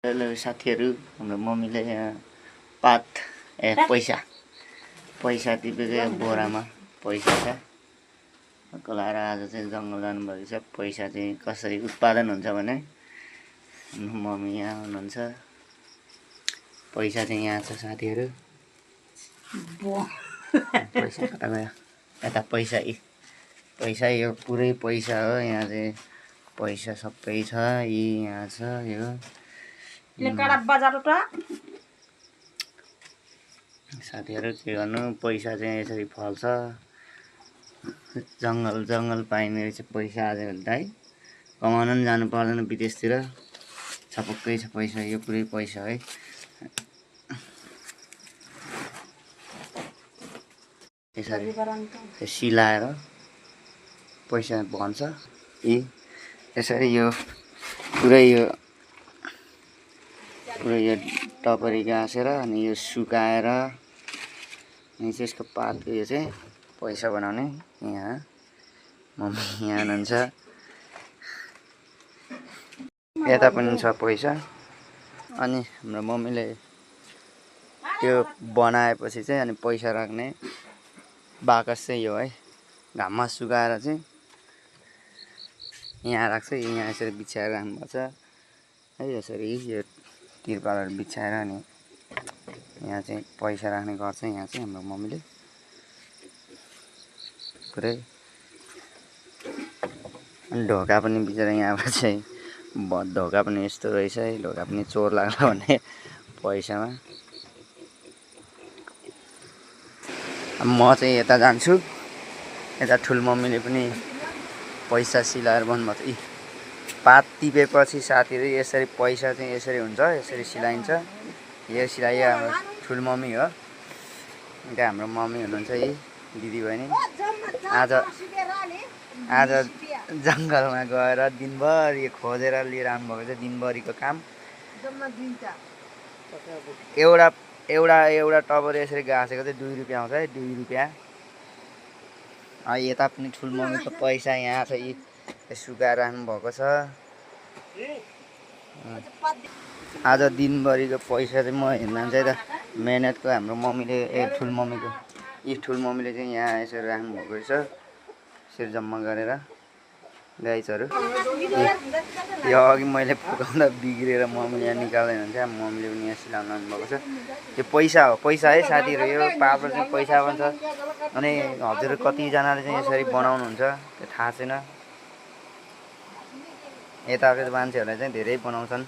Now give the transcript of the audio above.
Hello साथीहरू, हाम्रो मम्मीले यहाँ पात पैसा टिपेको बोरामा पैसा छ कलाएर आज चाहिँ जङ्गल जानुभएको छ। पैसा चाहिँ कसरी उत्पादन हुन्छ भने मम्मी यहाँ हुनुहुन्छ। पैसा चाहिँ यहाँ छ साथीहरू। पैसा कता गयो? यता पैसा यो पुरै पैसा हो। यहाँ चाहिँ पैसा सबै छ। यहाँ छ यो साथीहरू, के गर्नु, पैसा चाहिँ यसरी फल्छ। जङ्गल पाइने रहेछ पैसा आजकल त है। कमाउन पनि जानु पर्दैन विदेशतिर, छपक्कै छ पैसा। यो पुरै पैसा है। यसरी सिलाएर पैसा भन्छ। यसरी यो पुरै यो टपरी गाँसेर अनि यो सुकाएर अनि चाहिँ यसको पात यो चाहिँ पैसा बनाउने। यहाँ मम्मी यहाँ हुनुहुन्छ। यता पनि छ पैसा। अनि हाम्रो मम्मीले त्यो बनाएपछि चाहिँ अनि पैसा राख्ने बाकस चाहिँ यो है, घाममा सुकाएर चाहिँ यहाँ राख्छ। यहाँ यसरी बिछाएर राख्नुपर्छ है। यसरी यो तिरपालहरू बिछाएर अनि यहाँ चाहिँ पैसा राख्ने गर्छ। यहाँ चाहिँ हाम्रो मम्मीले पुरै। अनि ढोका पनि बिचरा यहाँबाट चाहिँ ढोका पनि यस्तो रहेछ है। ढोका पनि चोर लाग्ला भन्ने पैसामा। म चाहिँ यता जान्छु। यता ठुल मम्मीले पनि पैसा सिलाएर भन्नुभएको छ। पात टिपेपछि साथीहरू यसरी पैसा चाहिँ यसरी हुन्छ, यसरी सिलाइन्छ। यो सिलाइ हाम्रो ठुल मम्मी हो। त्यहाँ हाम्रो मम्मी हुनुहुन्छ यी दिदी बहिनी। आज जङ्गलमा गएर दिनभरि खोजेर लिएर आउनुभएको छ। दिनभरिको काम। एउटा टबर यसरी गाँसेको चाहिँ 2 रुपियाँ आउँछ है। 2 रुपियाँ। यता पनि ठुल मम्मीको पैसा यहाँ छ। यी सुकाएर राख्नु भएको छ। आज दिनभरिको पैसा चाहिँ म हेर्न चाहिँ त मेहनतको हाम्रो मम्मीले ठुल मम्मीले चाहिँ यहाँ यसरी राख्नु भएको रहेछ। यसरी जम्मा गरेर गाइसहरू। यो अघि मैले फुकाउँदा बिग्रेर मम्मीले यहाँ निकाल्दैन हुन्छ। मम्मीले पनि यहाँ सिलाउनु लानुभएको छ। यो पैसा हो, पैसा है साथीहरू। यो पापड चाहिँ पैसा भन्छ। अनि हजुर कतिजनाले चाहिँ यसरी बनाउनुहुन्छ त्यो थाहा छैन। यताको मान्छेहरूले चाहिँ धेरै बनाउँछन्।